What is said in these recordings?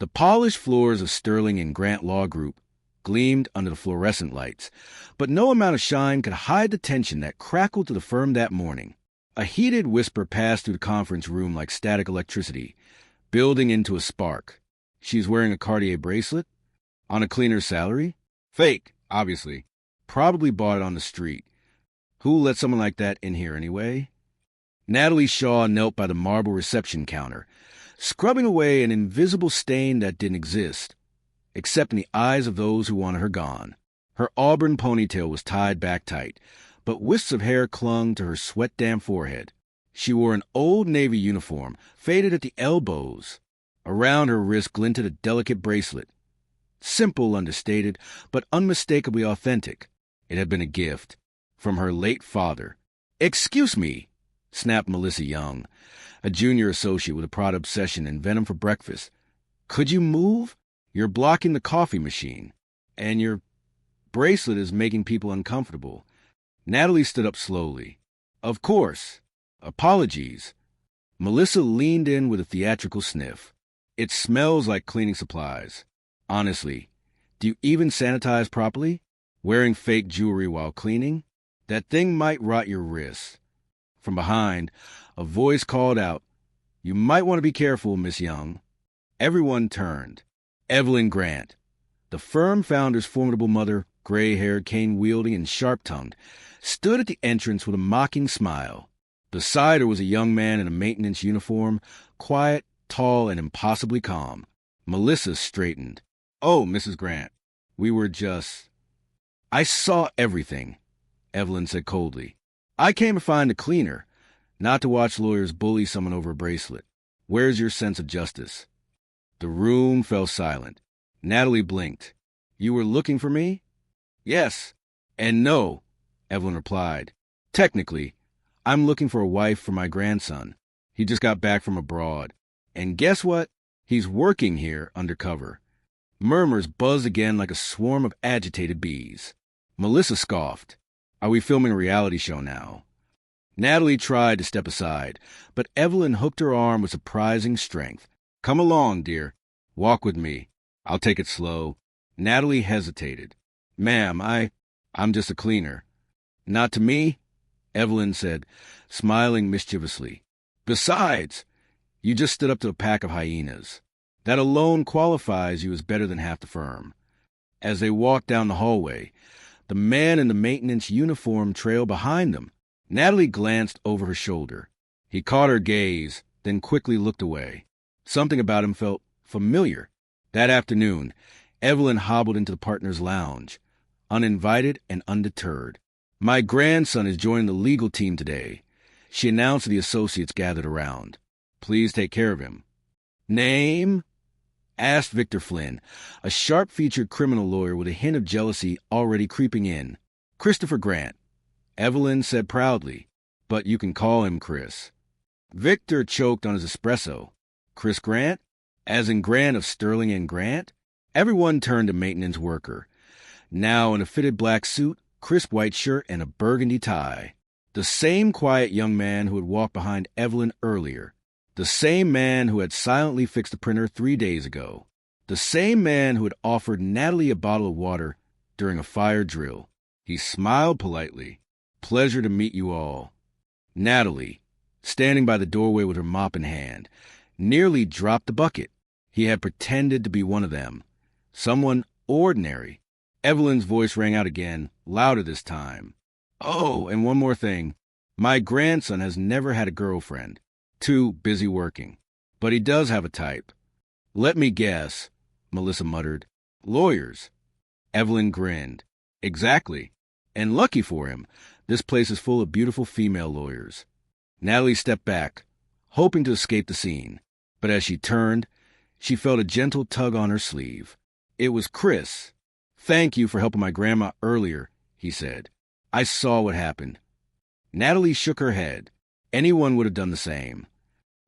The polished floors of Sterling and Grant Law Group gleamed under the fluorescent lights, but no amount of shine could hide the tension that crackled to the firm that morning. A heated whisper passed through the conference room like static electricity, building into a spark. She's wearing a Cartier bracelet? On a cleaner's salary? Fake, obviously. Probably bought it on the street. Who let someone like that in here anyway? Natalie Shaw knelt by the marble reception counter, scrubbing away an invisible stain that didn't exist, except in the eyes of those who wanted her gone. Her auburn ponytail was tied back tight, but wisps of hair clung to her sweat-damp forehead. She wore an old Navy uniform, faded at the elbows. Around her wrist glinted a delicate bracelet. Simple, understated, but unmistakably authentic. It had been a gift from her late father. "Excuse me," snapped Melissa Young, a junior associate with a prod obsession and venom for breakfast. "Could you move? You're blocking the coffee machine, and your bracelet is making people uncomfortable." Natalie stood up slowly. "Of course. Apologies." Melissa leaned in with a theatrical sniff. "It smells like cleaning supplies. Honestly, do you even sanitize properly? Wearing fake jewelry while cleaning? That thing might rot your wrists." From behind, a voice called out, "You might want to be careful, Miss Young." Everyone turned. Evelyn Grant, the firm founder's formidable mother, gray-haired, cane-wielding, and sharp-tongued, stood at the entrance with a mocking smile. Beside her was a young man in a maintenance uniform, quiet, tall, and impossibly calm. Melissa straightened. "Oh, Mrs. Grant, we were just—" "I saw everything," Evelyn said coldly. "I came to find a cleaner, not to watch lawyers bully someone over a bracelet. Where's your sense of justice?" The room fell silent. Natalie blinked. "You were looking for me?" "Yes, and no," Evelyn replied. "Technically, I'm looking for a wife for my grandson. He just got back from abroad. And guess what? He's working here undercover." Murmurs buzzed again like a swarm of agitated bees. Melissa scoffed. "Are we filming a reality show now?" Natalie tried to step aside, but Evelyn hooked her arm with surprising strength. "Come along, dear. Walk with me. I'll take it slow." Natalie hesitated. "Ma'am, I'm just a cleaner." "Not to me," Evelyn said, smiling mischievously. "Besides, you just stood up to a pack of hyenas. That alone qualifies you as better than half the firm." As they walked down the hallway, the man in the maintenance uniform trailed behind them. Natalie glanced over her shoulder. He caught her gaze, then quickly looked away. Something about him felt familiar. That afternoon, Evelyn hobbled into the partners' lounge, uninvited and undeterred. "My grandson is joining the legal team today," she announced to the associates gathered around. "Please take care of him." "Name?" asked Victor Flynn, a sharp-featured criminal lawyer with a hint of jealousy already creeping in. "Christopher Grant," Evelyn said proudly, "but you can call him Chris." Victor choked on his espresso. "Chris Grant? As in Grant of Sterling and Grant?" Everyone turned to maintenance worker, now in a fitted black suit, crisp white shirt, and a burgundy tie. The same quiet young man who had walked behind Evelyn earlier. The same man who had silently fixed the printer 3 days ago. The same man who had offered Natalie a bottle of water during a fire drill. He smiled politely. "Pleasure to meet you all." Natalie, standing by the doorway with her mop in hand, nearly dropped the bucket. He had pretended to be one of them. Someone ordinary. Evelyn's voice rang out again, louder this time. "Oh, and one more thing. My grandson has never had a girlfriend. Too busy working. But he does have a type." "Let me guess," Melissa muttered. "Lawyers." Evelyn grinned. "Exactly. And lucky for him, this place is full of beautiful female lawyers." Natalie stepped back, hoping to escape the scene. But as she turned, she felt a gentle tug on her sleeve. It was Chris. "Thank you for helping my grandma earlier," he said. "I saw what happened." Natalie shook her head. Anyone would have done the same.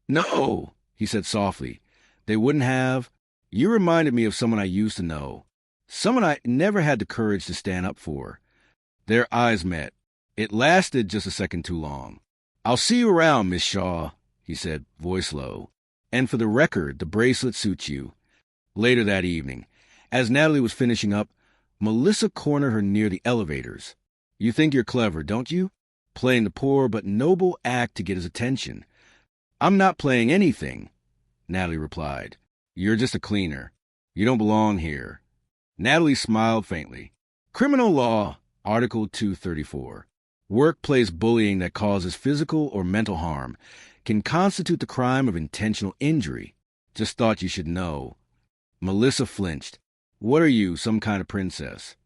"No," he said softly. "They wouldn't have. You reminded me of someone I used to know. Someone I never had the courage to stand up for." Their eyes met. It lasted just a second too long. "I'll see you around, Miss Shaw," he said, voice low. "And for the record, the bracelet suits you." Later that evening, as Natalie was finishing up, Melissa cornered her near the elevators. "You think you're clever, don't you? Playing the poor but noble act to get his attention." "I'm not playing anything," Natalie replied. "You're just a cleaner. You don't belong here." Natalie smiled faintly. "Criminal law, Article 234. Workplace bullying that causes physical or mental harm can constitute the crime of intentional injury. Just thought you should know." Melissa flinched. "What are you, some kind of princess?"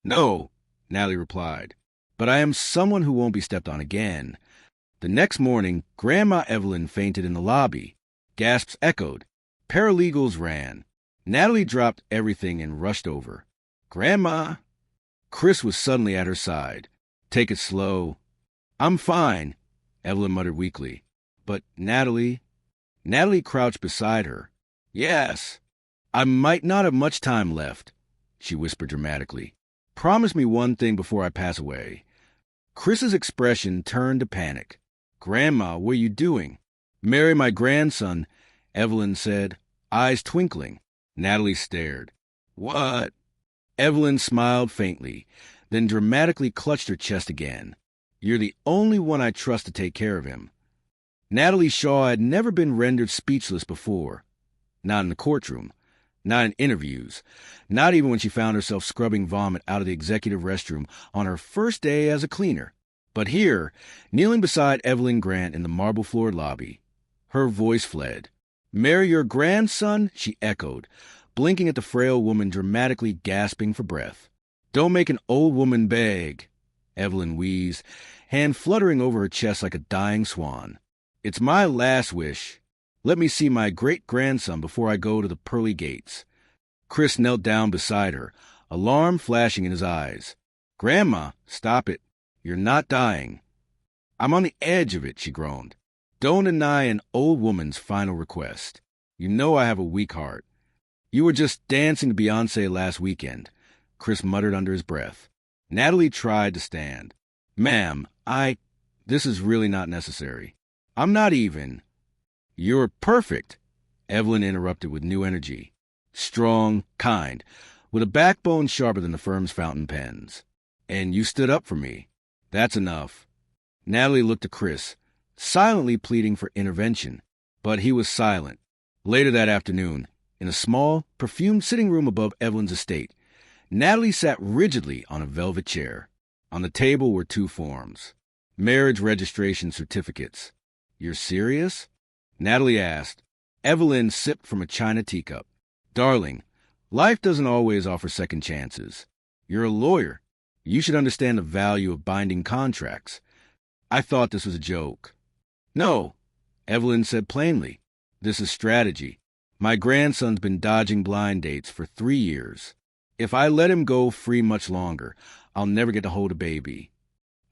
"No," Natalie replied, "but I am someone who won't be stepped on again." The next morning, Grandma Evelyn fainted in the lobby. Gasps echoed. Paralegals ran. Natalie dropped everything and rushed over. "Grandma!" Chris was suddenly at her side. "Take it slow." "I'm fine," Evelyn muttered weakly. "But Natalie..." Natalie crouched beside her. "Yes, I might not have much time left," she whispered dramatically. "Promise me one thing before I pass away." Chris's expression turned to panic. "Grandma, what are you doing?" "Marry my grandson," Evelyn said, eyes twinkling. Natalie stared. "What?" Evelyn smiled faintly, then dramatically clutched her chest again. "You're the only one I trust to take care of him." Natalie Shaw had never been rendered speechless before. Not in the courtroom. Not in interviews. Not even when she found herself scrubbing vomit out of the executive restroom on her first day as a cleaner. But here, kneeling beside Evelyn Grant in the marble-floored lobby, her voice fled. "Marry your grandson?" she echoed, blinking at the frail woman dramatically gasping for breath. "Don't make an old woman beg," Evelyn wheezed, hand fluttering over her chest like a dying swan. "It's my last wish. Let me see my great-grandson before I go to the pearly gates." Chris knelt down beside her, alarm flashing in his eyes. "Grandma, stop it. You're not dying." "I'm on the edge of it," she groaned. "Don't deny an old woman's final request. You know I have a weak heart." "You were just dancing to Beyoncé last weekend," Chris muttered under his breath. Natalie tried to stand. "Ma'am, this is really not necessary. I'm not even..." "You're perfect," Evelyn interrupted with new energy. "Strong, kind, with a backbone sharper than the firm's fountain pens. And you stood up for me. That's enough." Natalie looked to Chris, silently pleading for intervention. But he was silent. Later that afternoon, in a small, perfumed sitting room above Evelyn's estate, Natalie sat rigidly on a velvet chair. On the table were two forms. Marriage registration certificates. "You're serious?" Natalie asked. Evelyn sipped from a china teacup. "Darling, life doesn't always offer second chances. You're a lawyer. You should understand the value of binding contracts. I thought this was a joke." "No," Evelyn said plainly. "This is strategy. My grandson's been dodging blind dates for 3 years. If I let him go free much longer, I'll never get to hold a baby.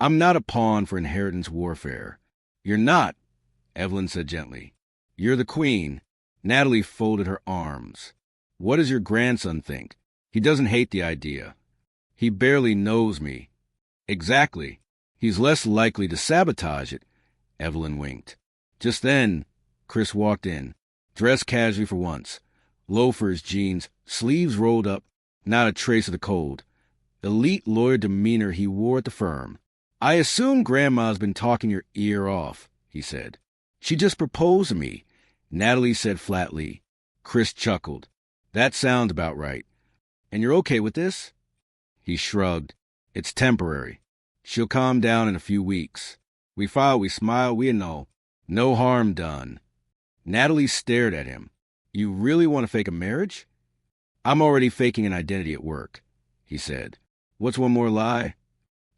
I'm not a pawn for inheritance warfare." "You're not," Evelyn said gently. "You're the queen." Natalie folded her arms. "What does your grandson think? He doesn't hate the idea. He barely knows me." "Exactly. He's less likely to sabotage it," Evelyn winked. Just then, Chris walked in, dressed casually for once. Loafers, jeans, sleeves rolled up, not a trace of the cold. Elite lawyer demeanor he wore at the firm. "I assume Grandma's been talking your ear off," he said. "She just proposed to me," Natalie said flatly. Chris chuckled. "That sounds about right. And you're okay with this?" He shrugged. "It's temporary. She'll calm down in a few weeks. We file, we smile, we annul. No harm done." Natalie stared at him. "You really want to fake a marriage?" "I'm already faking an identity at work," he said. "What's one more lie?"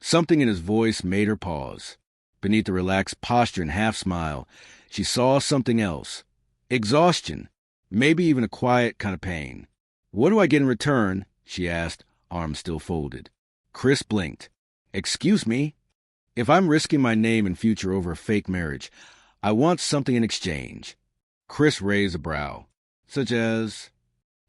Something in his voice made her pause. Beneath the relaxed posture and half-smile, she saw something else. Exhaustion. Maybe even a quiet kind of pain. "What do I get in return?" she asked, arms still folded. Chris blinked. "Excuse me? If I'm risking my name and future over a fake marriage, I want something in exchange." Chris raised a brow. "Such as..."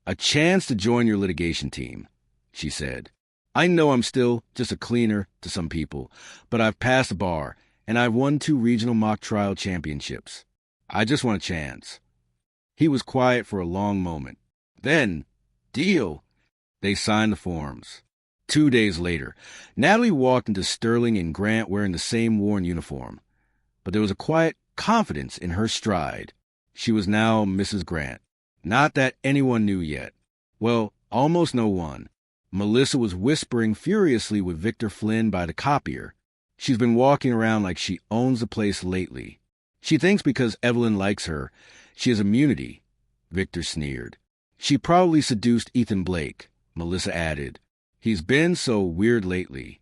"A chance to join your litigation team," she said. "I know I'm still just a cleaner to some people, but I've passed the bar, and I've won 2 regional mock trial championships. I just want a chance." He was quiet for a long moment. Then, deal. They signed the forms. 2 days later, Natalie walked into Sterling and Grant wearing the same worn uniform. But there was a quiet confidence in her stride. She was now Mrs. Grant. Not that anyone knew yet. Well, almost no one. Melissa was whispering furiously with Victor Flynn by the copier. She's been walking around like she owns the place lately. She thinks because Evelyn likes her, she has immunity, Victor sneered. She probably seduced Ethan Blake, Melissa added. He's been so weird lately.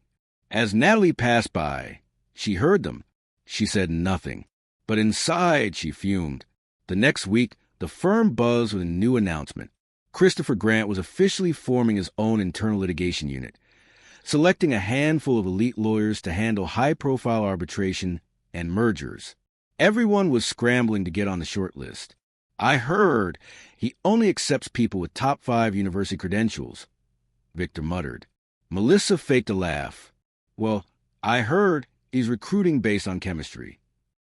As Natalie passed by, she heard them. She said nothing. But inside, she fumed. The next week, the firm buzzed with a new announcement. Christopher Grant was officially forming his own internal litigation unit, selecting a handful of elite lawyers to handle high-profile arbitration and mergers. Everyone was scrambling to get on the short list. I heard he only accepts people with top 5 university credentials, Victor muttered. Melissa faked a laugh. Well, I heard he's recruiting based on chemistry.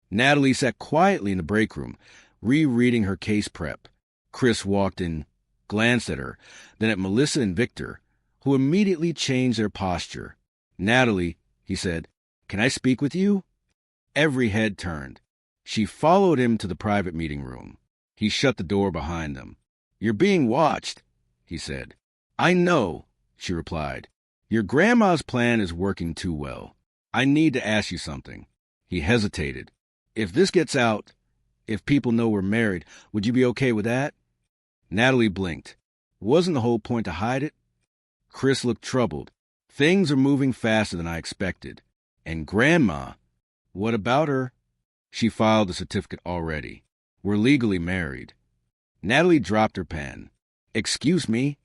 Natalie sat quietly in the break room, rereading her case prep. Chris walked in, glanced at her, then at Melissa and Victor, who immediately changed their posture. Natalie, he said, can I speak with you? Every head turned. She followed him to the private meeting room. He shut the door behind them. You're being watched, he said. I know, she replied. Your grandma's plan is working too well. I need to ask you something. He hesitated. If this gets out, if people know we're married, would you be okay with that? Natalie blinked. Wasn't the whole point to hide it? Chris looked troubled. Things are moving faster than I expected. And Grandma, what about her? She filed the certificate already. We're legally married. Natalie dropped her pen. Excuse me?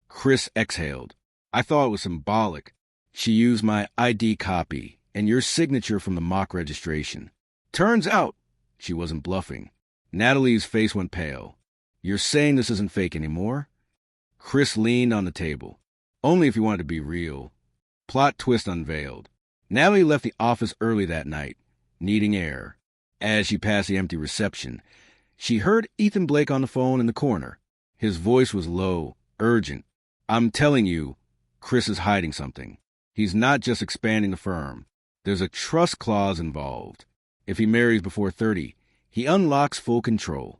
Chris exhaled. I thought it was symbolic. She used my ID copy and your signature from the mock registration. Turns out she wasn't bluffing. Natalie's face went pale. You're saying this isn't fake anymore? Chris leaned on the table. Only if you wanted to be real. Plot twist unveiled. Natalie left the office early that night, needing air. As she passed the empty reception, she heard Ethan Blake on the phone in the corner. His voice was low, urgent. I'm telling you, Chris is hiding something. He's not just expanding the firm. There's a trust clause involved. If he marries before 30, he unlocks full control.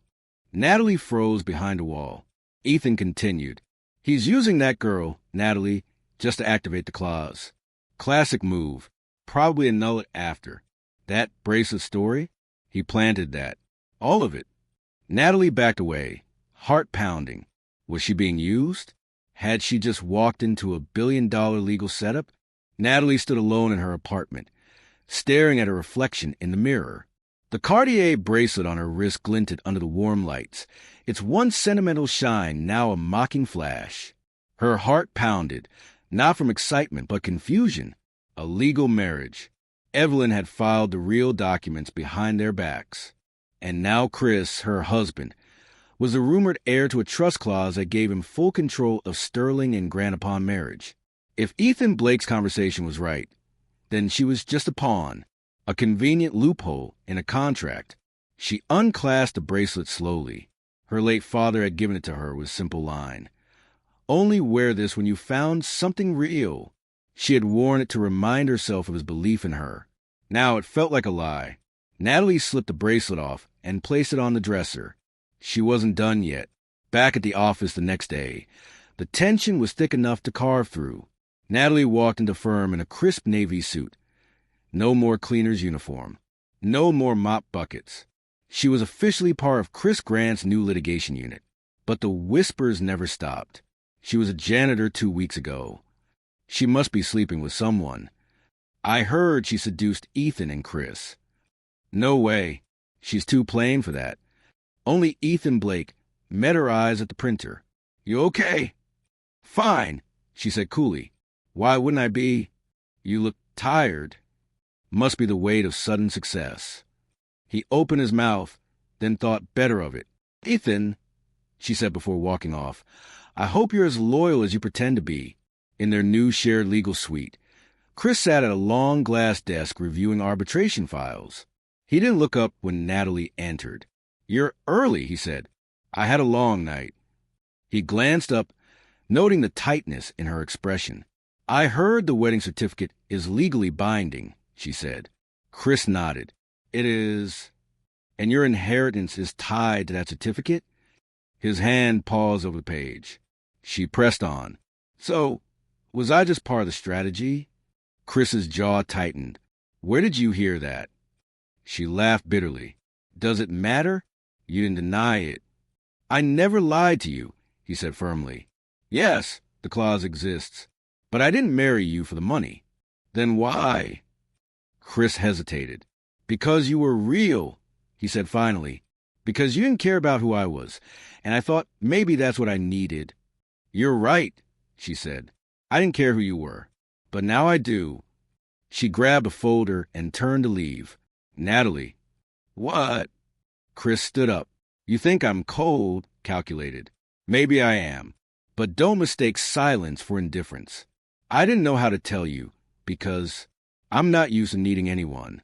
Natalie froze behind a wall. Ethan continued. He's using that girl, Natalie, just to activate the clause. Classic move. Probably annul it after. That bracelet story? He planted that. All of it. Natalie backed away, heart pounding. Was she being used? Had she just walked into $1 billion legal setup? Natalie stood alone in her apartment, staring at her reflection in the mirror. The Cartier bracelet on her wrist glinted under the warm lights, its once sentimental shine now a mocking flash. Her heart pounded, not from excitement but confusion. A legal marriage. Evelyn had filed the real documents behind their backs. And now Chris, her husband, was the rumored heir to a trust clause that gave him full control of Sterling and Grant upon marriage. If Ethan Blake's conversation was right, then she was just a pawn, a convenient loophole in a contract. She unclasped the bracelet slowly. Her late father had given it to her with a simple line. Only wear this when you found something real. She had worn it to remind herself of his belief in her. Now it felt like a lie. Natalie slipped the bracelet off and placed it on the dresser. She wasn't done yet. Back at the office the next day, the tension was thick enough to carve through. Natalie walked into firm in a crisp navy suit. No more cleaner's uniform. No more mop buckets. She was officially part of Chris Grant's new litigation unit. But the whispers never stopped. She was a janitor 2 weeks ago. She must be sleeping with someone. I heard she seduced Ethan and Chris. No way. She's too plain for that. Only Ethan Blake met her eyes at the printer. You okay? Fine, she said coolly. Why wouldn't I be? You look tired. Must be the weight of sudden success. He opened his mouth, then thought better of it. Ethan, she said before walking off, I hope you're as loyal as you pretend to be. In their new shared legal suite, Chris sat at a long glass desk reviewing arbitration files. He didn't look up when Natalie entered. You're early, he said. I had a long night. He glanced up, noting the tightness in her expression. "I heard the wedding certificate is legally binding," she said. Chris nodded. "It is. And your inheritance is tied to that certificate?" His hand paused over the page. She pressed on. "So, was I just part of the strategy?" Chris's jaw tightened. "Where did you hear that?" She laughed bitterly. "Does it matter? You didn't deny it." "I never lied to you," he said firmly. "Yes, the clause exists. But I didn't marry you for the money." "Then why?" Chris hesitated. "Because you were real," he said finally. "Because you didn't care about who I was, and I thought maybe that's what I needed." "You're right," she said. "I didn't care who you were. But now I do." She grabbed a folder and turned to leave. "Natalie." "What?" Chris stood up. "You think I'm cold, calculated. Maybe I am. But don't mistake silence for indifference. I didn't know how to tell you, because I'm not used to needing anyone."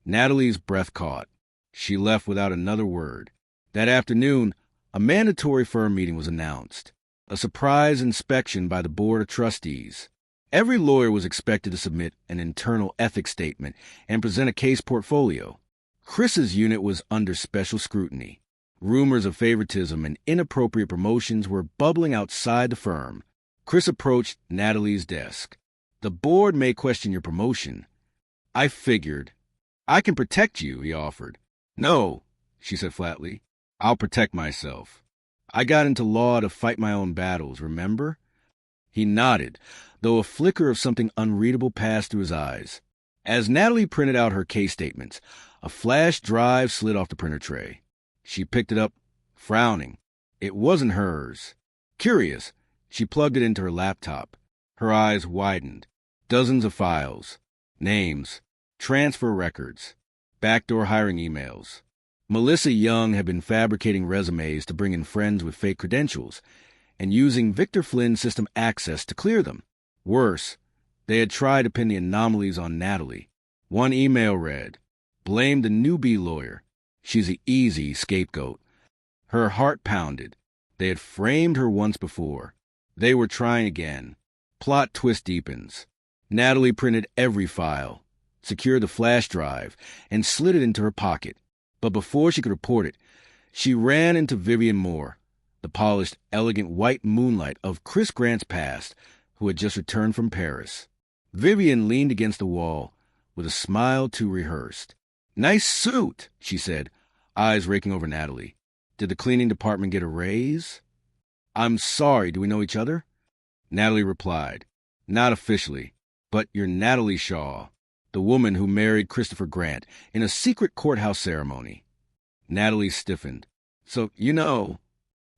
Natalie's breath caught. She left without another word. That afternoon, a mandatory firm meeting was announced. A surprise inspection by the Board of Trustees. Every lawyer was expected to submit an internal ethics statement and present a case portfolio. Chris's unit was under special scrutiny. Rumors of favoritism and inappropriate promotions were bubbling outside the firm. Chris approached Natalie's desk. "The board may question your promotion." "I figured. I can protect you," he offered. "No," she said flatly. "I'll protect myself. I got into law to fight my own battles, remember?" He nodded, though a flicker of something unreadable passed through his eyes. As Natalie printed out her case statements, a flash drive slid off the printer tray. She picked it up, frowning. It wasn't hers. Curious, she plugged it into her laptop. Her eyes widened. Dozens of files. Names. Transfer records. Backdoor hiring emails. Melissa Young had been fabricating resumes to bring in friends with fake credentials and using Victor Flynn's system access to clear them. Worse, they had tried to pin the anomalies on Natalie. One email read, "Blame the newbie lawyer. She's an easy scapegoat." Her heart pounded. They had framed her once before. They were trying again. Plot twist deepens. Natalie printed every file, secured the flash drive, and slid it into her pocket. But before she could report it, she ran into Vivian Moore, the polished, elegant white moonlight of Chris Grant's past, who had just returned from Paris. Vivian leaned against the wall with a smile too rehearsed. "Nice suit," she said, eyes raking over Natalie. "Did the cleaning department get a raise?" "I'm sorry, do we know each other?" Natalie replied, "Not officially, but you're Natalie Shaw, the woman who married Christopher Grant in a secret courthouse ceremony." Natalie stiffened. "So, you know."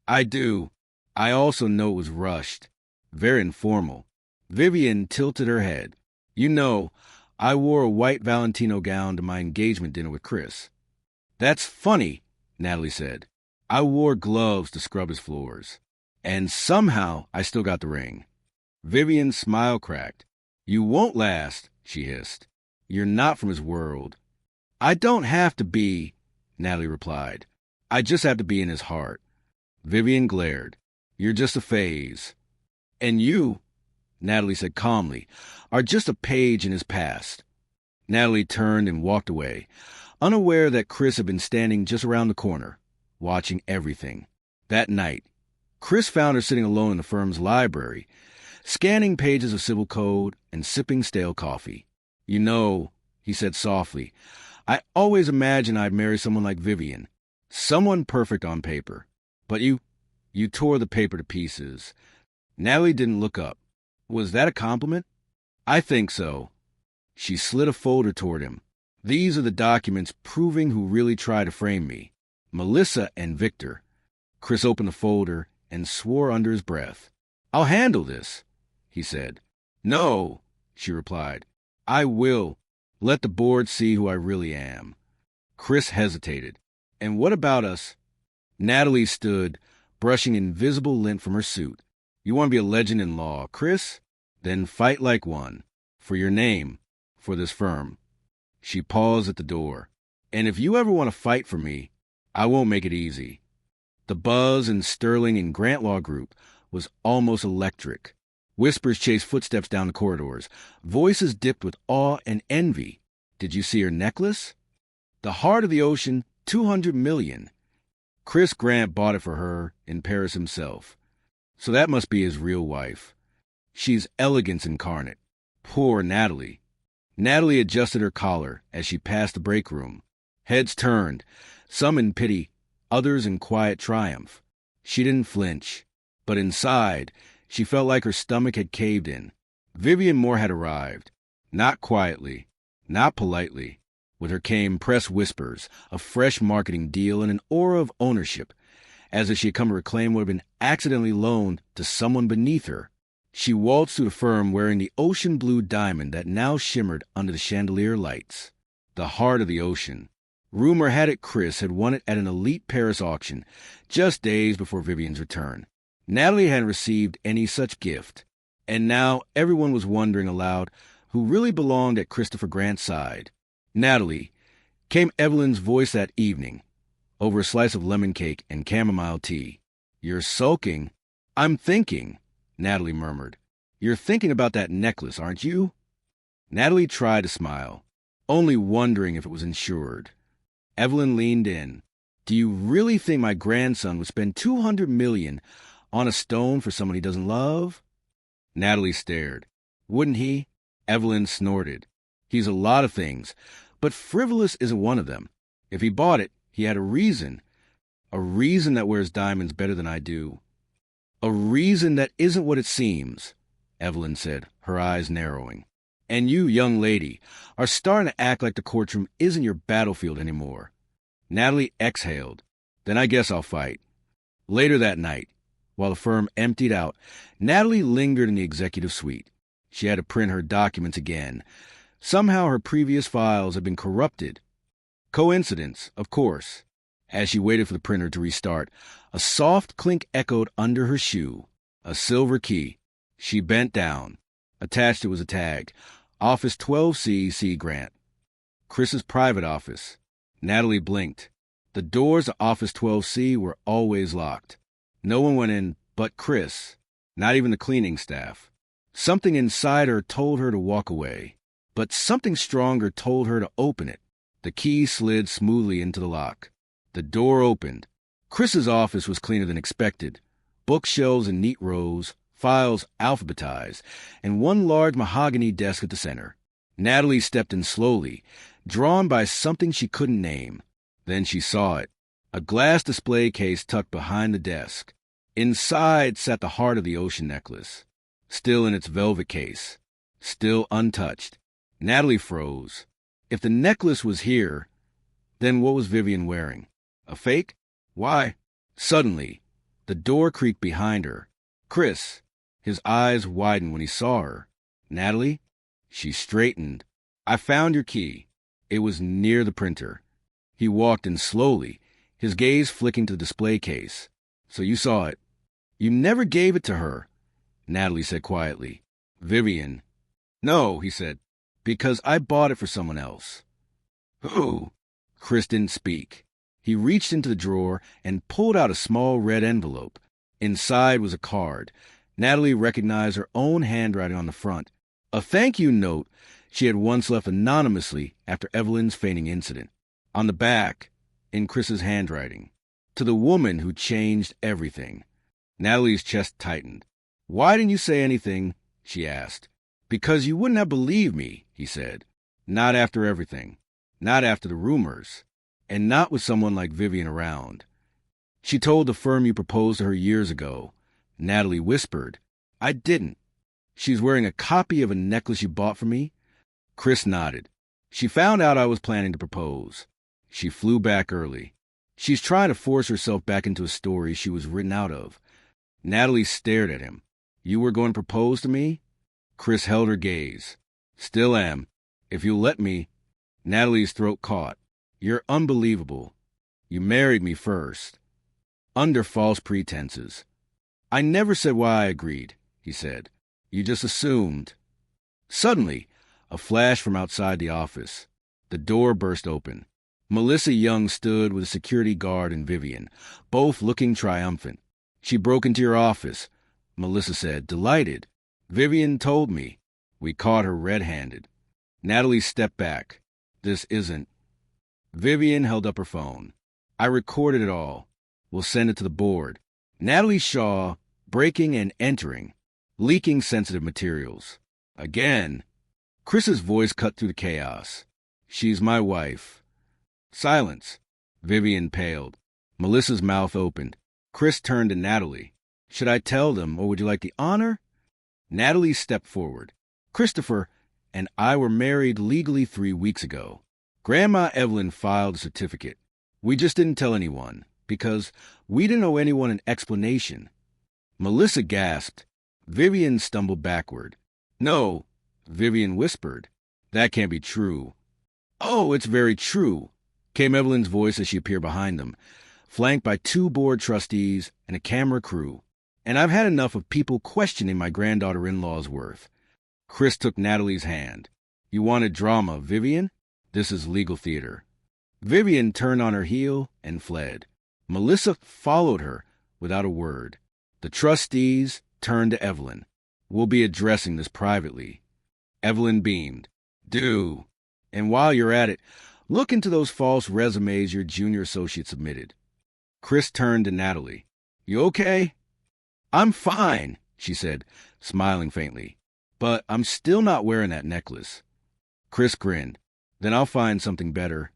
"I do. I also know it was rushed. Very informal." Vivian tilted her head. "You know, I wore a white Valentino gown to my engagement dinner with Chris." "That's funny," Natalie said. "I wore gloves to scrub his floors. And somehow I still got the ring." Vivian's smile cracked. "You won't last," she hissed. "You're not from his world." "I don't have to be," Natalie replied. "I just have to be in his heart." Vivian glared. "You're just a phase." "And you," Natalie said calmly, "are just a page in his past." Natalie turned and walked away, unaware that Chris had been standing just around the corner, watching everything. That night, Chris found her sitting alone in the firm's library, scanning pages of civil code and sipping stale coffee. "You know," he said softly, "I always imagined I'd marry someone like Vivian, someone perfect on paper. But you tore the paper to pieces." Natalie didn't look up. "Was that a compliment?" "I think so." She slid a folder toward him. "These are the documents proving who really tried to frame me. Melissa and Victor." Chris opened the folder and swore under his breath. "I'll handle this," he said. "No," she replied. "I will. Let the board see who I really am." Chris hesitated. "And what about us?" Natalie stood, brushing invisible lint from her suit. "You want to be a legend in law, Chris? Then fight like one. For your name. For this firm." She paused at the door. "And if you ever want to fight for me, I won't make it easy." The buzz in Sterling and Grant Law Group was almost electric. Whispers chased footsteps down the corridors. Voices dipped with awe and envy. Did you see her necklace? The heart of the ocean, 200 million. Chris Grant bought it for her in Paris himself. So that must be his real wife. She's elegance incarnate. Poor Natalie. Natalie adjusted her collar as she passed the break room. Heads turned, some in pity, others in quiet triumph. She didn't flinch, but inside, she felt like her stomach had caved in. Vivian Moore had arrived. Not quietly, not politely. With her came press whispers, a fresh marketing deal, and an aura of ownership, as if she had come to reclaim what had been accidentally loaned to someone beneath her. She waltzed through the firm wearing the ocean blue diamond that now shimmered under the chandelier lights. The heart of the ocean. Rumor had it Chris had won it at an elite Paris auction, just days before Vivian's return. Natalie hadn't received any such gift, and now everyone was wondering aloud who really belonged at Christopher Grant's side. Natalie, came Evelyn's voice that evening, over a slice of lemon cake and chamomile tea. You're sulking. I'm thinking, Natalie murmured. You're thinking about that necklace, aren't you? Natalie tried to smile, only wondering if it was insured. Evelyn leaned in. Do you really think my grandson would spend 200 million on a stone for someone he doesn't love? Natalie stared. Wouldn't he? Evelyn snorted. He's a lot of things, but frivolous isn't one of them. If he bought it, he had a reason that wears diamonds better than I do. A reason that isn't what it seems, Evelyn said, her eyes narrowing. And you, young lady, are starting to act like the courtroom isn't your battlefield anymore. Natalie exhaled. Then I guess I'll fight. Later that night, while the firm emptied out, Natalie lingered in the executive suite. She had to print her documents again. Somehow her previous files had been corrupted. Coincidence, of course. As she waited for the printer to restart, a soft clink echoed under her shoe. A silver key. She bent down. Attached it was a tag. Office 12C, C. Grant. Chris's private office. Natalie blinked. The doors to Office 12C were always locked. No one went in but Chris, not even the cleaning staff. Something inside her told her to walk away, but something stronger told her to open it. The key slid smoothly into the lock. The door opened. Chris's office was cleaner than expected. Bookshelves in neat rows, files alphabetized, and one large mahogany desk at the center. Natalie stepped in slowly, drawn by something she couldn't name. Then she saw it. A glass display case tucked behind the desk. Inside sat the heart of the ocean necklace, still in its velvet case, still untouched. Natalie froze. If the necklace was here, then what was Vivian wearing? A fake? Why? Suddenly, the door creaked behind her. Chris. His eyes widened when he saw her. Natalie? She straightened. I found your key. It was near the printer. He walked in slowly, his gaze flicking to the display case. So you saw it. You never gave it to her, Natalie said quietly. Vivian. No, he said, because I bought it for someone else. Who? Chris didn't speak. He reached into the drawer and pulled out a small red envelope. Inside was a card. Natalie recognized her own handwriting on the front. A thank you note she had once left anonymously after Evelyn's fainting incident. On the back, in Chris's handwriting, to the woman who changed everything. Natalie's chest tightened. Why didn't you say anything? She asked. Because you wouldn't have believed me, he said. Not after everything. Not after the rumors. And not with someone like Vivian around. She told the firm you proposed to her years ago. Natalie whispered. I didn't. She's wearing a copy of a necklace you bought for me. Chris nodded. She found out I was planning to propose. She flew back early. She's trying to force herself back into a story she was written out of. Natalie stared at him. You were going to propose to me? Chris held her gaze. Still am. If you'll let me. Natalie's throat caught. You're unbelievable. You married me first. Under false pretenses. I never said why I agreed, he said. You just assumed. Suddenly, a flash from outside the office. The door burst open. Melissa Young stood with a security guard and Vivian, both looking triumphant. "She broke into your office," Melissa said, delighted. "Vivian told me. We caught her red-handed." Natalie stepped back. "This isn't..." Vivian held up her phone. "I recorded it all. We'll send it to the board." Natalie Shaw, breaking and entering, leaking sensitive materials. "Again." Chris's voice cut through the chaos. "She's my wife." Silence. Vivian paled. Melissa's mouth opened. Chris turned to Natalie. "Should I tell them, or would you like the honor?" Natalie stepped forward. "Christopher and I were married legally 3 weeks ago. Grandma Evelyn filed a certificate. We just didn't tell anyone, because we didn't owe anyone an explanation." Melissa gasped. Vivian stumbled backward. "No," Vivian whispered. "That can't be true." "Oh, it's very true," came Evelyn's voice as she appeared behind them, flanked by 2 board trustees and a camera crew. "And I've had enough of people questioning my granddaughter-in-law's worth." Chris took Natalie's hand. "You wanted drama, Vivian? This is legal theater." Vivian turned on her heel and fled. Melissa followed her without a word. The trustees turned to Evelyn. "We'll be addressing this privately." Evelyn beamed. "Do. And while you're at it, look into those false resumes your junior associate submitted." Chris turned to Natalie. "You okay?" "I'm fine," she said, smiling faintly. "But I'm still not wearing that necklace." Chris grinned. "Then I'll find something better."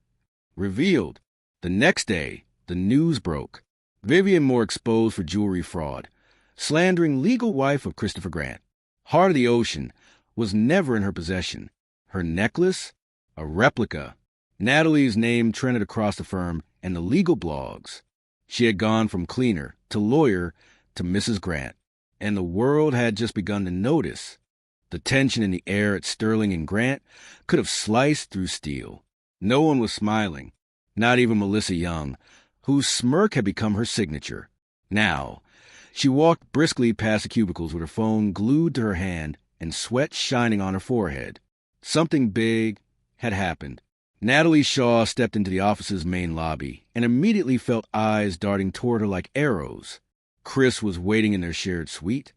Revealed. The next day, the news broke. Vivian Moore exposed for jewelry fraud, slandering legal wife of Christopher Grant. Heart of the Ocean was never in her possession. Her necklace? A replica. Natalie's name trended across the firm and the legal blogs. She had gone from cleaner to lawyer to Mrs. Grant, and the world had just begun to notice. The tension in the air at Sterling and Grant could have sliced through steel. No one was smiling, not even Melissa Young, whose smirk had become her signature. Now, she walked briskly past the cubicles with her phone glued to her hand and sweat shining on her forehead. Something big had happened. Natalie Shaw stepped into the office's main lobby and immediately felt eyes darting toward her like arrows. Chris was waiting in their shared suite,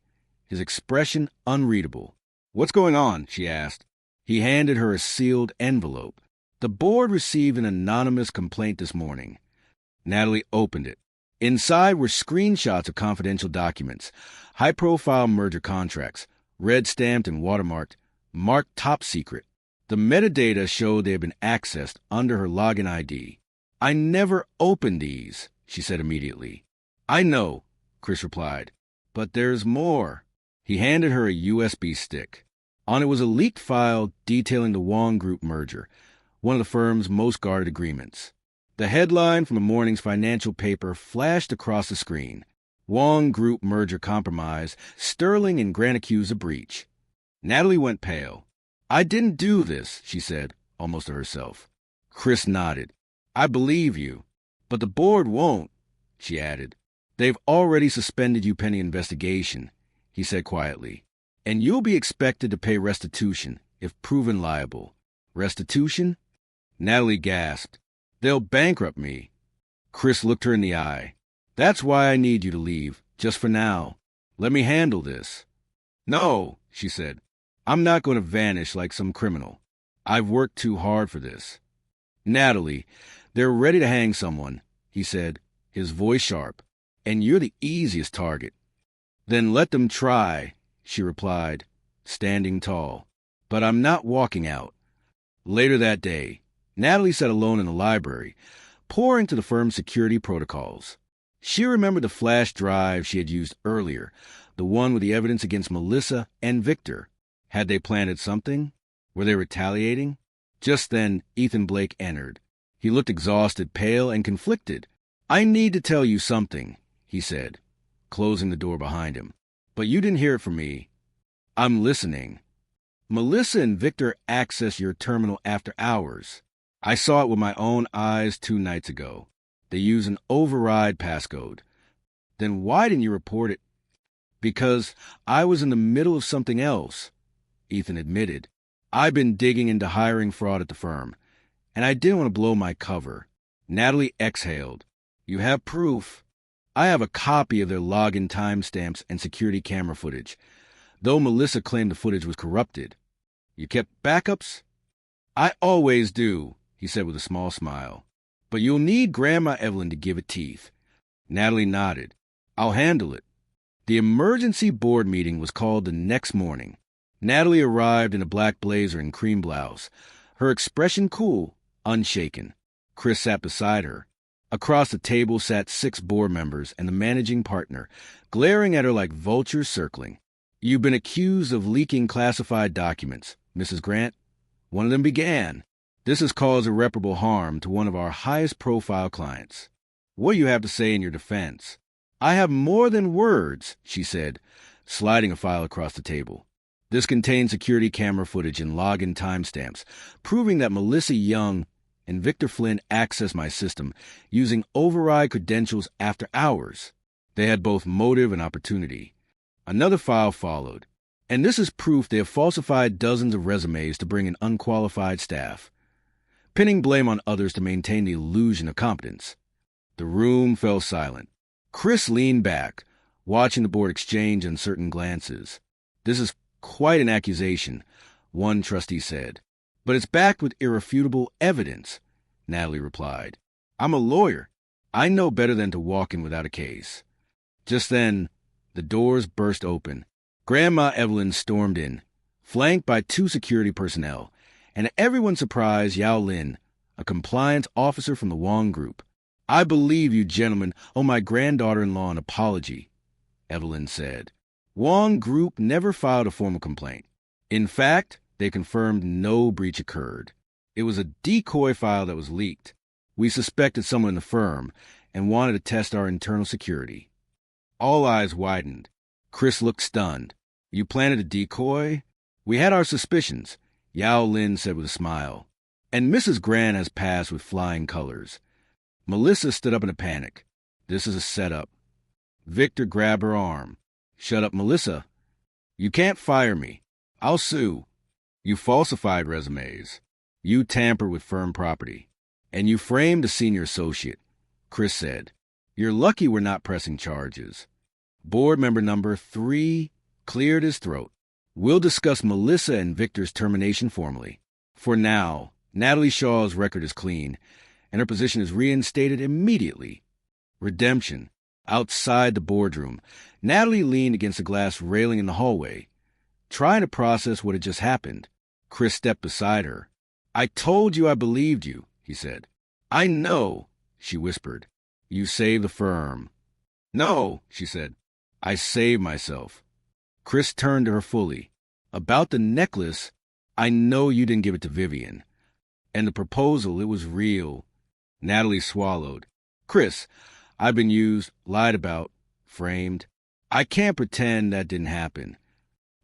his expression unreadable. "What's going on?" she asked. He handed her a sealed envelope. "The board received an anonymous complaint this morning." Natalie opened it. Inside were screenshots of confidential documents, high-profile merger contracts, red-stamped and watermarked, marked top secret. The metadata showed they had been accessed under her login ID. "I never opened these," she said immediately. "I know," Chris replied. "But there's more." He handed her a USB stick. On it was a leaked file detailing the Wong Group merger, one of the firm's most guarded agreements. The headline from the morning's financial paper flashed across the screen. "Wong Group merger compromise, Sterling and Grant accused of breach." Natalie went pale. "I didn't do this," she said, almost to herself. Chris nodded. "I believe you. But the board won't," she added. "They've already suspended you pending investigation," he said quietly. "And you'll be expected to pay restitution if proven liable." "Restitution?" Natalie gasped. "They'll bankrupt me." Chris looked her in the eye. "That's why I need you to leave, just for now. Let me handle this." "No," she said. "I'm not going to vanish like some criminal. I've worked too hard for this." "Natalie, they're ready to hang someone," he said, his voice sharp. "And you're the easiest target." "Then let them try," she replied, standing tall. "But I'm not walking out." Later that day, Natalie sat alone in the library, pouring through the firm's security protocols. She remembered the flash drive she had used earlier, the one with the evidence against Melissa and Victor. Had they planted something? Were they retaliating? Just then, Ethan Blake entered. He looked exhausted, pale, and conflicted. "I need to tell you something," he said, closing the door behind him. "But you didn't hear it from me." "I'm listening." "Melissa and Victor accessed your terminal after hours. I saw it with my own eyes 2 nights ago. They use an override passcode." "Then why didn't you report it?" "Because I was in the middle of something else," Ethan admitted. "I've been digging into hiring fraud at the firm, and I didn't want to blow my cover. Natalie exhaled. You have proof. I have a copy of their login timestamps and security camera footage, though Melissa claimed the footage was corrupted. You kept backups? I always do, he said with a small smile. But you'll need Grandma Evelyn to give it teeth. Natalie nodded. I'll handle it. The emergency board meeting was called the next morning. Natalie arrived in a black blazer and cream blouse, her expression cool, unshaken. Chris sat beside her. Across the table sat 6 board members and the managing partner, glaring at her like vultures circling. You've been accused of leaking classified documents, Mrs. Grant. One of them began. This has caused irreparable harm to one of our highest-profile clients. What do you have to say in your defense? I have more than words, she said, sliding a file across the table. This contains security camera footage and login timestamps, proving that Melissa Young and Victor Flynn accessed my system using override credentials after hours. They had both motive and opportunity. Another file followed, and this is proof they have falsified dozens of resumes to bring in unqualified staff, pinning blame on others to maintain the illusion of competence. The room fell silent. Chris leaned back, watching the board exchange uncertain glances. This is quite an accusation, one trustee said. But it's backed with irrefutable evidence, Natalie replied. I'm a lawyer. I know better than to walk in without a case. Just then, the doors burst open. Grandma Evelyn stormed in, flanked by 2 security personnel, and to everyone's surprise, Yao Lin, a compliance officer from the Wong Group. I believe you gentlemen owe my granddaughter-in-law an apology, Evelyn said. Wong Group never filed a formal complaint. In fact, they confirmed no breach occurred. It was a decoy file that was leaked. We suspected someone in the firm and wanted to test our internal security. All eyes widened. Chris looked stunned. You planted a decoy? We had our suspicions, Yao Lin said with a smile. And Mrs. Grant has passed with flying colors. Melissa stood up in a panic. This is a setup. Victor grabbed her arm. Shut up, Melissa. You can't fire me. I'll sue. You falsified resumes. You tampered with firm property. And you framed a senior associate, Chris said. You're lucky we're not pressing charges. Board member number 3 cleared his throat. We'll discuss Melissa and Victor's termination formally. For now, Natalie Shaw's record is clean, and her position is reinstated immediately. Redemption. Outside the boardroom, Natalie leaned against a glass railing in the hallway, trying to process what had just happened. Chris stepped beside her. I told you I believed you, he said. I know, she whispered. You saved the firm. No, she said. I saved myself. Chris turned to her fully. About the necklace, I know you didn't give it to Vivian. And the proposal, it was real. Natalie swallowed. Chris, I've been used, lied about, framed. I can't pretend that didn't happen.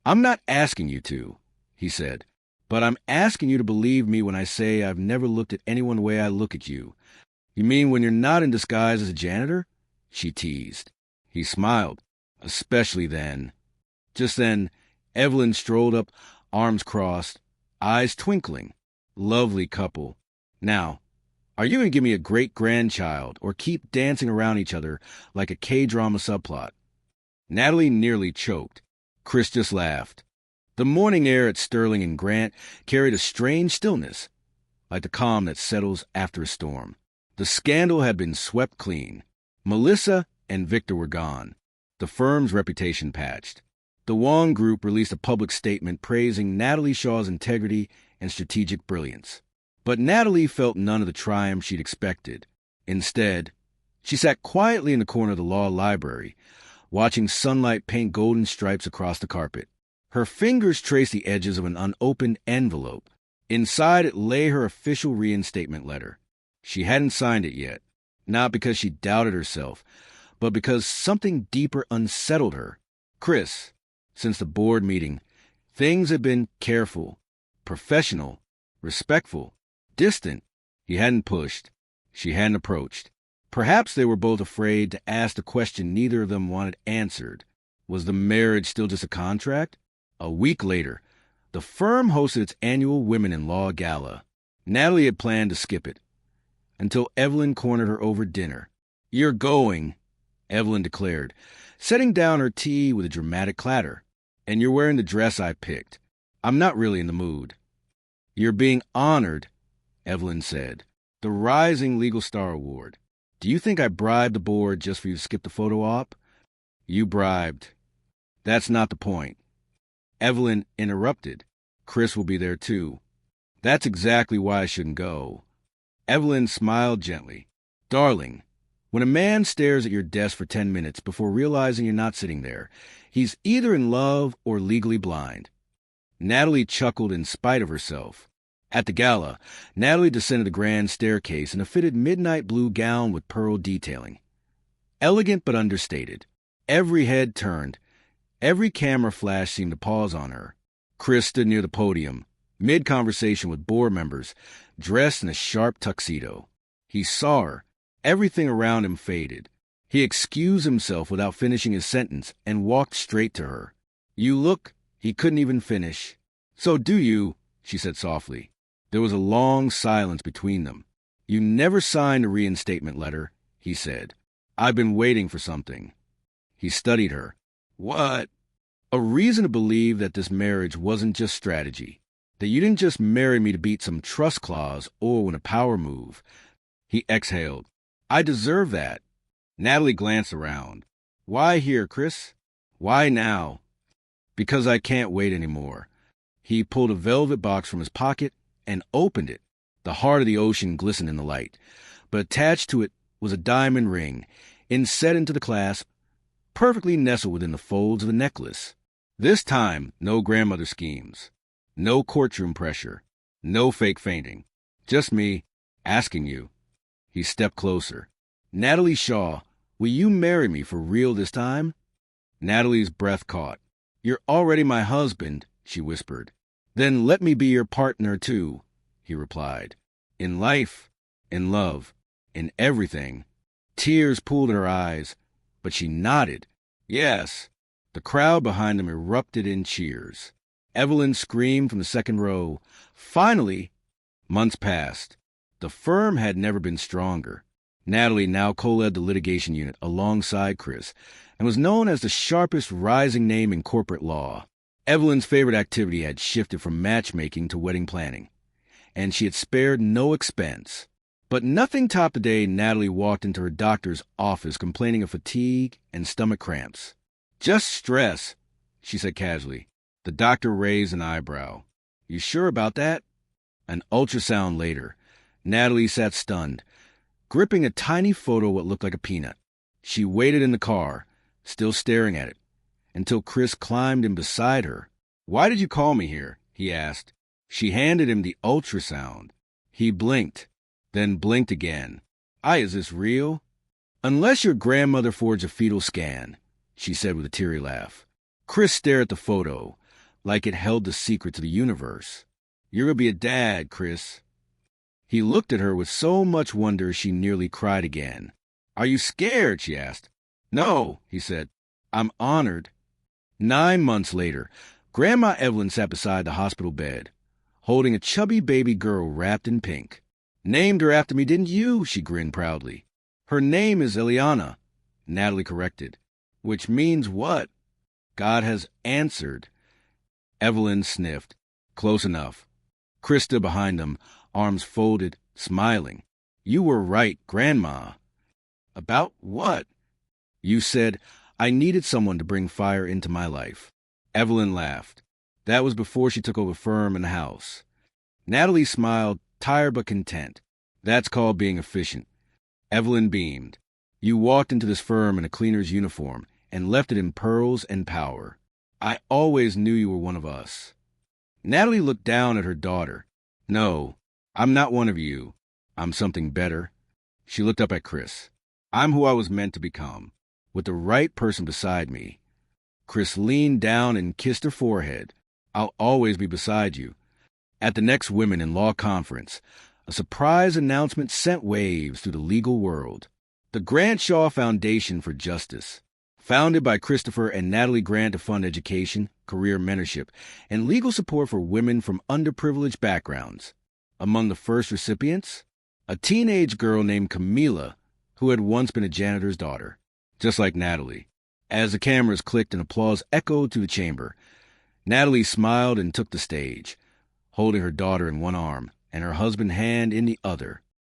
I'm not asking you to, he said, but I'm asking you to believe me when I say I've never looked at anyone the way I look at you. You mean when you're not in disguise as a janitor? She teased. He smiled. Especially then. Just then, Evelyn strolled up, arms crossed, eyes twinkling. Lovely couple. Now, are you going to give me a great-grandchild or keep dancing around each other like a K-drama subplot? Natalie nearly choked. Chris just laughed. The morning air at Sterling and Grant carried a strange stillness, like the calm that settles after a storm. The scandal had been swept clean. Melissa and Victor were gone. The firm's reputation patched. The Wong Group released a public statement praising Natalie Shaw's integrity and strategic brilliance. But Natalie felt none of the triumph she'd expected. Instead, she sat quietly in the corner of the law library, watching sunlight paint golden stripes across the carpet. Her fingers traced the edges of an unopened envelope. Inside it lay her official reinstatement letter. She hadn't signed it yet, not because she doubted herself, but because something deeper unsettled her. Chris, since the board meeting, things had been careful, professional, respectful, distant. He hadn't pushed. She hadn't approached. Perhaps they were both afraid to ask the question neither of them wanted answered. Was the marriage still just a contract? A week later, the firm hosted its annual Women in Law Gala. Natalie had planned to skip it, until Evelyn cornered her over dinner. "You're going," Evelyn declared, setting down her tea with a dramatic clatter. "And you're wearing the dress I picked. I'm not really in the mood." "You're being honored," Evelyn said. "The Rising Legal Star Award. Do you think I bribed the board just for you to skip the photo op?" "You bribed." "That's not the point." Evelyn interrupted. "Chris will be there too." "That's exactly why I shouldn't go." Evelyn smiled gently. "Darling, when a man stares at your desk for 10 minutes before realizing you're not sitting there, he's either in love or legally blind." Natalie chuckled in spite of herself. At the gala, Natalie descended the grand staircase in a fitted midnight blue gown with pearl detailing. Elegant but understated. Every head turned. Every camera flash seemed to pause on her. Chris stood near the podium, mid-conversation with board members, dressed in a sharp tuxedo. He saw her. Everything around him faded. He excused himself without finishing his sentence and walked straight to her. "You look—" He couldn't even finish. "So do you," she said softly. There was a long silence between them. "You never signed a reinstatement letter," he said. "I've been waiting for something." He studied her. "What?" "A reason to believe that this marriage wasn't just strategy. That you didn't just marry me to beat some trust clause or win a power move." He exhaled. "I deserve that." Natalie glanced around. "Why here, Chris? Why now?" "Because I can't wait anymore." He pulled a velvet box from his pocket and opened it. The heart of the ocean glistened in the light, but attached to it was a diamond ring, inset into the clasp, perfectly nestled within the folds of the necklace. This time, no grandmother schemes, no courtroom pressure, no fake fainting. Just me asking you. He stepped closer. "Natalie Shaw, will you marry me for real this time?" Natalie's breath caught. "You're already my husband," she whispered. "Then let me be your partner too," he replied. "In life, in love, in everything." Tears pooled in her eyes, but she nodded. "Yes." The crowd behind them erupted in cheers. Evelyn screamed from the second row. "Finally!" Months passed. The firm had never been stronger. Natalie now co-led the litigation unit alongside Chris and was known as the sharpest rising name in corporate law. Evelyn's favorite activity had shifted from matchmaking to wedding planning, and she had spared no expense. But nothing topped the day Natalie walked into her doctor's office complaining of fatigue and stomach cramps. "Just stress," she said casually. The doctor raised an eyebrow. "You sure about that?" An ultrasound later, Natalie sat stunned, gripping a tiny photo of what looked like a peanut. She waited in the car, still staring at it, until Chris climbed in beside her. "Why did you call me here?" he asked. She handed him the ultrasound. He blinked, then blinked again. Is this real?" "Unless your grandmother forged a fetal scan," she said with a teary laugh. Chris stared at the photo, like it held the secret to the universe. "You're going to be a dad, Chris." He looked at her with so much wonder she nearly cried again. "Are you scared?" she asked. "No," he said. "I'm honored." 9 months later, Grandma Evelyn sat beside the hospital bed, holding a chubby baby girl wrapped in pink. "Named her after me, didn't you?" she grinned proudly. "Her name is Eliana," Natalie corrected. "Which means what?" "God has answered." Evelyn sniffed. "Close enough." Chris stood behind them, arms folded, smiling. "You were right, Grandma." "About what?" "You said I needed someone to bring fire into my life." Evelyn laughed. That was before she took over firm and house. Natalie smiled, tired but content. "That's called being efficient." Evelyn beamed. "You walked into this firm in a cleaner's uniform and left it in pearls and power. I always knew you were one of us." Natalie looked down at her daughter. "No, I'm not one of you. I'm something better." She looked up at Chris. "I'm who I was meant to become, with the right person beside me." Chris leaned down and kissed her forehead. "I'll always be beside you." At the next Women in Law conference, a surprise announcement sent waves through the legal world. The Grant Shaw Foundation for Justice, founded by Christopher and Natalie Grant to fund education, career mentorship, and legal support for women from underprivileged backgrounds. Among the first recipients, a teenage girl named Camila, who had once been a janitor's daughter, just like Natalie. As the cameras clicked and applause echoed through the chamber, Natalie smiled and took the stage, holding her daughter in one arm and her husband's hand in the other.